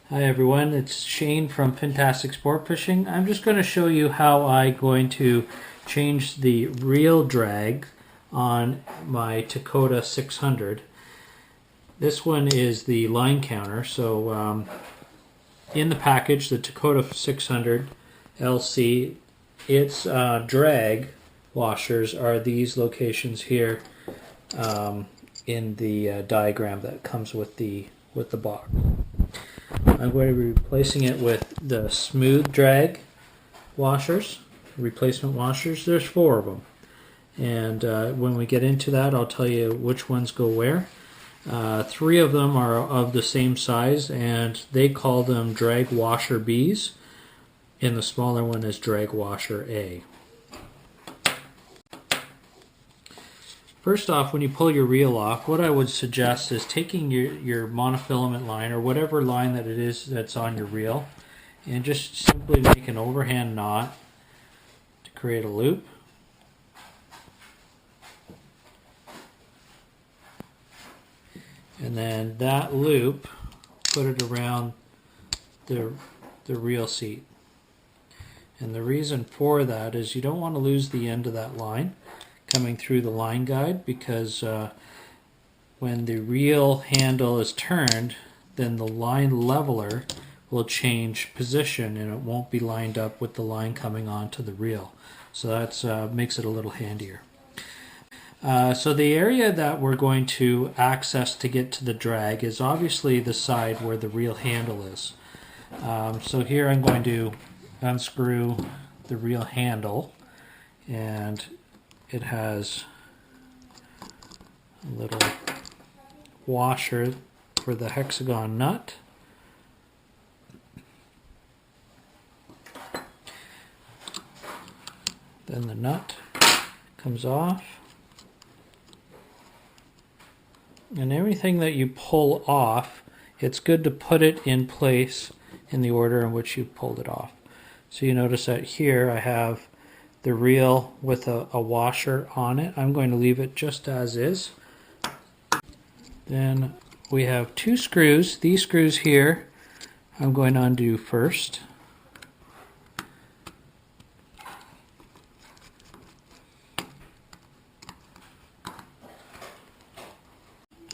Hi everyone, it's Shane from Fantastic Sport Fishing. I'm just going to show you how I'm going to change the reel drag on my Tekota 600. This one is the line counter, so in the package, the Tekota 600LC, its drag washers are these locations here in the diagram that comes with the box. I'm going to be replacing it with the smooth drag washers, replacement washers. There's 4 of them. And when we get into that, I'll tell you which ones go where. 3 of them are of the same size, and they call them drag washer Bs, and the smaller one is drag washer A. First off, when you pull your reel off, what I would suggest is taking your monofilament line, or whatever line that it is that's on your reel, and just simply make an overhand knot to create a loop. And then that loop, put it around the reel seat. And the reason for that is you don't want to lose the end of that line coming through the line guide, because when the reel handle is turned, then the line leveler will change position and it won't be lined up with the line coming onto the reel. So that makes it a little handier. So the area that we're going to access to get to the drag is obviously the side where the reel handle is. So here I'm going to unscrew the reel handle, and it has a little washer for the hexagon nut. Then the nut comes off. And everything that you pull off, it's good to put it in place in the order in which you pulled it off. So you notice that here I have the reel with a washer on it. I'm going to leave it just as is. Then we have 2 screws. These screws here I'm going to undo first.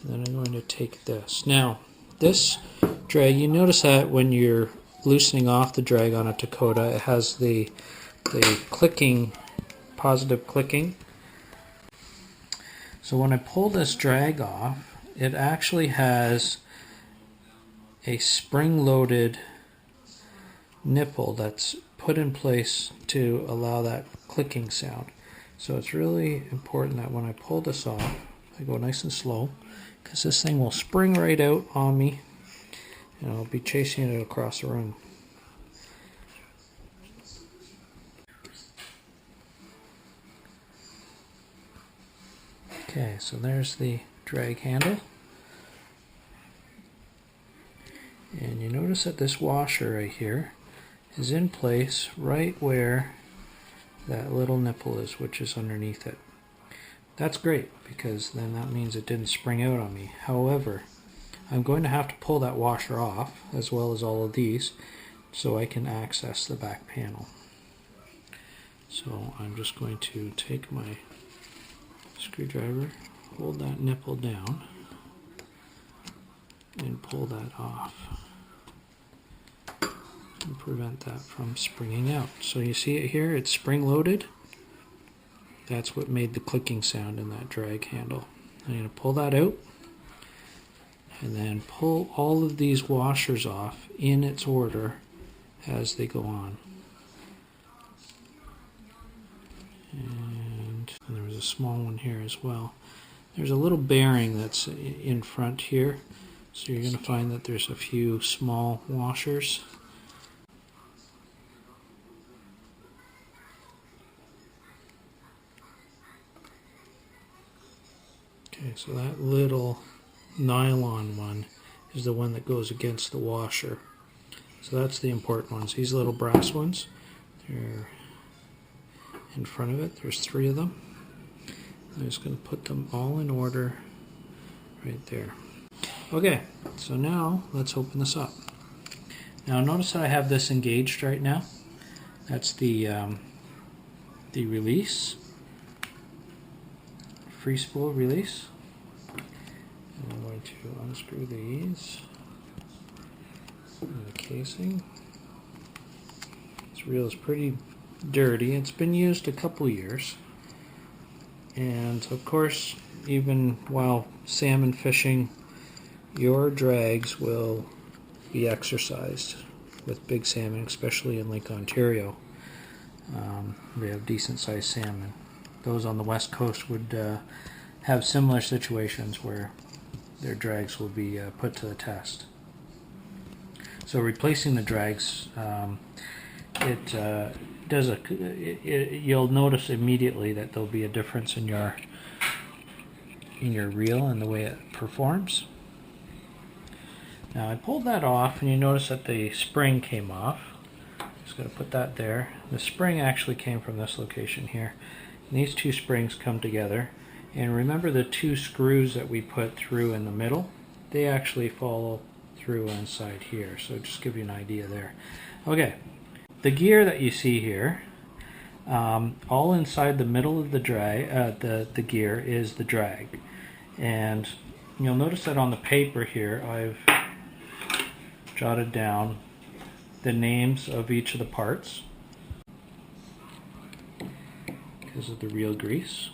Then I'm going to take this. Now, this drag, you notice that when you're loosening off the drag on a Tekota, it has the clicking, positive clicking. So when I pull this drag off, it actually has a spring-loaded nipple that's put in place to allow that clicking sound. So it's really important that when I pull this off, I go nice and slow, because this thing will spring right out on me and I'll be chasing it across the room. Okay, so there's the drag handle. And you notice that this washer right here is in place right where that little nipple is, which is underneath it. That's great, because then that means it didn't spring out on me. However, I'm going to have to pull that washer off, as well as all of these, so I can access the back panel. So I'm just going to take my screwdriver, hold that nipple down, and pull that off, and prevent that from springing out. So you see it here, it's spring loaded. That's what made the clicking sound in that drag handle. I'm going to pull that out, and then pull all of these washers off in its order as they go on. And there was a small one here as well. There's a little bearing that's in front here, so you're going to find that there's a few small washers. Okay, so that little nylon one is the one that goes against the washer. So that's the important ones. These little brass ones, they're in front of it. There's 3 of them. I'm just going to put them all in order right there. Okay, so now let's open this up. Now notice that I have this engaged right now. That's the release, free spool release. And I'm going to unscrew these from the casing. This reel is pretty dirty. It's been used a couple years. And of course, even while salmon fishing, your drags will be exercised with big salmon, especially in Lake Ontario. We have decent sized salmon. Those on the west coast would have similar situations where their drags will be put to the test. So replacing the drags, you'll notice immediately that there'll be a difference in your reel and the way it performs. Now I pulled that off and you notice that the spring came off. Just got to put that there. The spring actually came from this location here. And these two springs come together. And remember the two screws that we put through in the middle? They actually follow through inside here. So just give you an idea there. Okay, the gear that you see here, all inside the middle of the drag, the gear is the drag. And you'll notice that on the paper here I've jotted down the names of each of the parts because of the reel grease.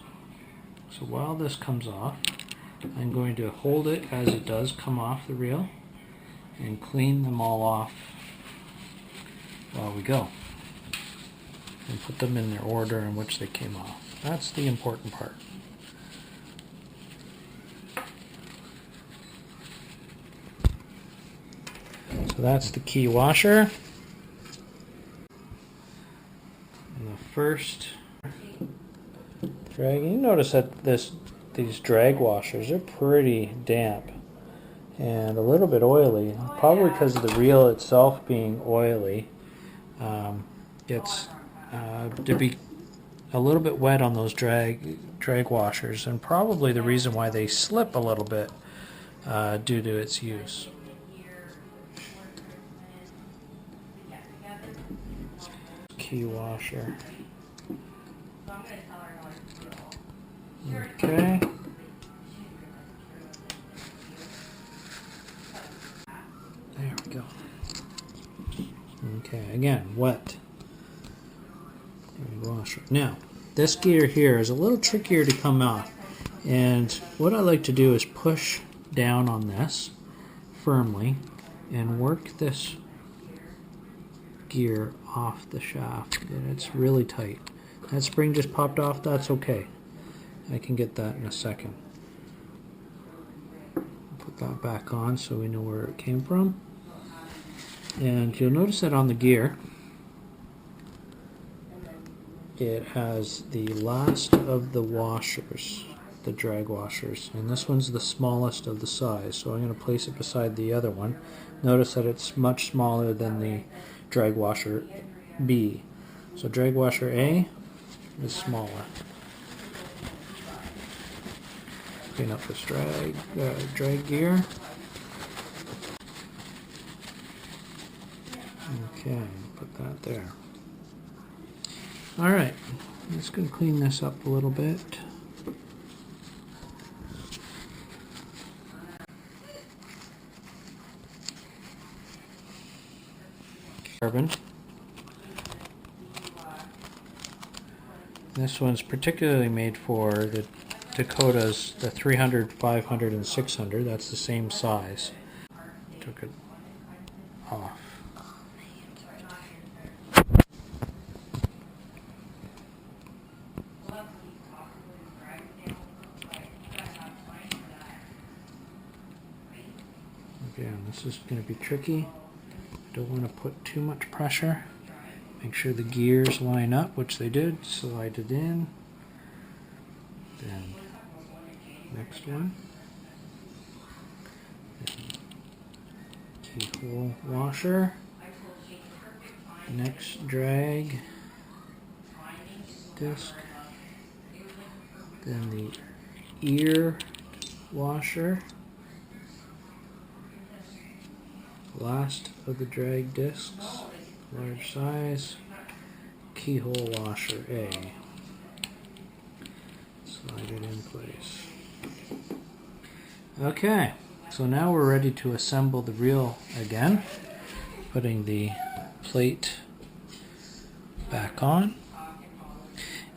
So while this comes off, I'm going to hold it as it does come off the reel and clean them all off while we go and put them in their order in which they came off. That's the important part. So that's the key washer. And the first drag, you notice that these drag washers are pretty damp and a little bit oily, probably because of the reel itself being oily. It's to be a little bit wet on those drag washers, and probably the reason why they slip a little bit due to its use. Key washer. Okay. There we go. Okay, again, wet. Washer. Now, this gear here is a little trickier to come off, and what I like to do is push down on this firmly and work this gear off the shaft, and it's really tight. That spring just popped off. That's okay. I can get that in a second. Put that back on so we know where it came from. And you'll notice that on the gear it has the last of the washers, the drag washers, and this one's the smallest of the size, so I'm going to place it beside the other one. Notice that it's much smaller than the drag washer B. So drag washer A is smaller. Clean up this drag gear. Okay, put that there. Alright, I'm just going to clean this up a little bit. Carbon. This one's particularly made for the Tekotas, the 300, 500, and 600. That's the same size. Took it off. Again, this is going to be tricky. I don't want to put too much pressure. Make sure the gears line up, which they did. Slide it in. Then next one. Keyhole washer. Next drag disc. Then the ear washer. Last of the drag discs, large size, keyhole washer A. Slide it in place. Okay, so now we're ready to assemble the reel again, putting the plate back on.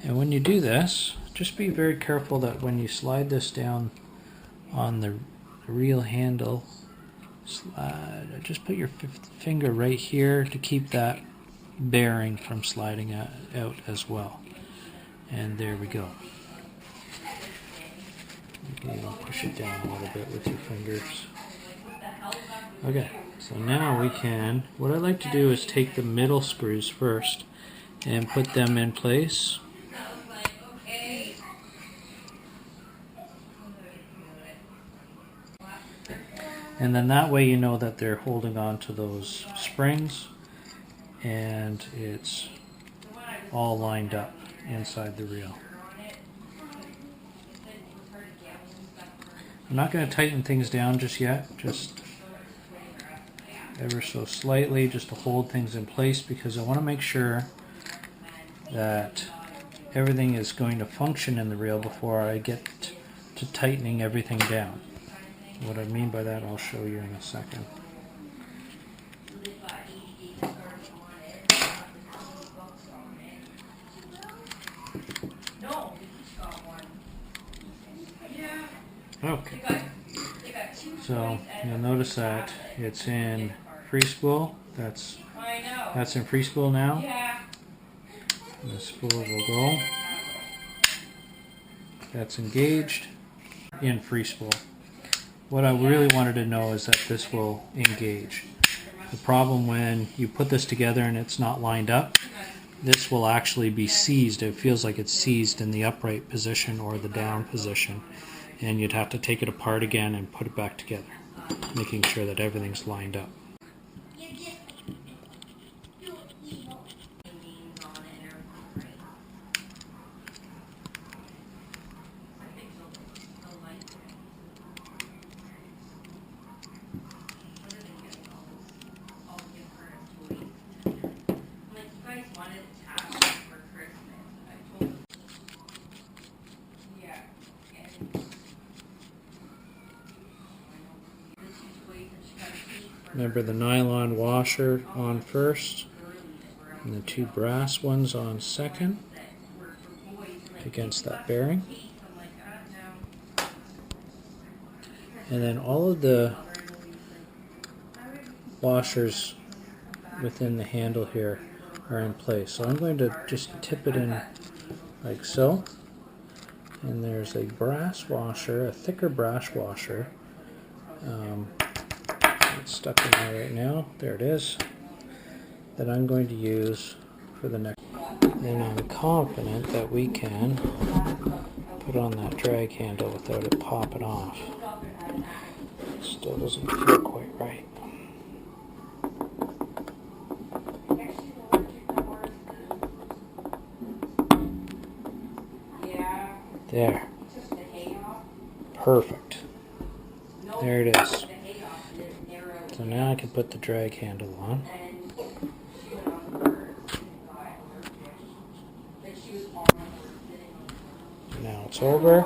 And when you do this, just be very careful that when you slide this down on the reel handle, just put your finger right here to keep that bearing from sliding out as well. And there we go. You can even push it down a little bit with your fingers. Okay, so now we can, what I like to do is take the middle screws first and put them in place. And then that way you know that they're holding on to those springs and it's all lined up inside the reel. I'm not going to tighten things down just yet, just ever so slightly, just to hold things in place, because I want to make sure that everything is going to function in the reel before I get to tightening everything down. What I mean by that I'll show you in a second. Okay, so you'll notice that it's in free spool. That's in free spool now. The spool will go. That's engaged in free spool. What I really wanted to know is that this will engage. The problem when you put this together and it's not lined up, this will actually be seized. It feels like it's seized in the upright position or the down position. And you'd have to take it apart again and put it back together, making sure that everything's lined up. Remember the nylon washer on first and the two brass ones on second against that bearing. And then all of the washers within the handle here are in place. So I'm going to just tip it in like so. And there's a brass washer, a thicker brass washer. It's stuck in there right now. There it is. That I'm going to use for the next. And I'm confident that we can put on that drag handle without it popping off. It still doesn't feel quite right. There. Perfect. There it is. So now I can put the drag handle on. Now it's over.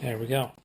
There we go.